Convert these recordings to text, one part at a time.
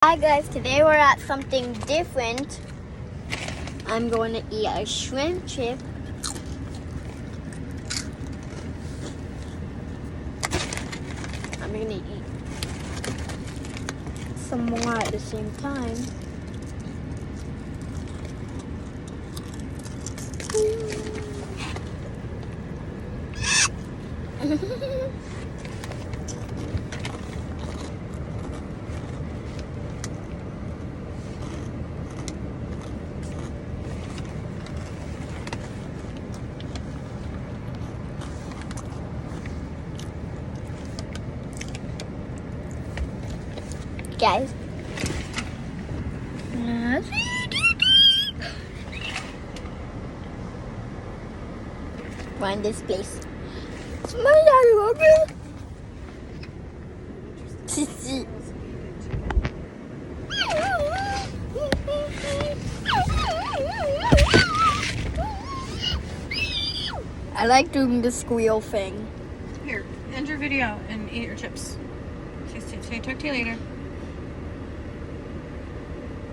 Hi guys, today we're at something different. I'm going to eat a shrimp chip. I'm going to eat some more at the same time. Guys. We're in this place. It's my daddy. Sissy. I like doing the squeal thing. Here, end your video and eat your chips. Talk to you later.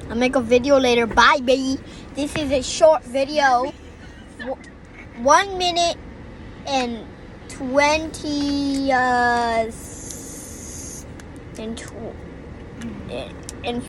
I'll make a video later. Bye, baby. This is a short video. 1 minute and 20 and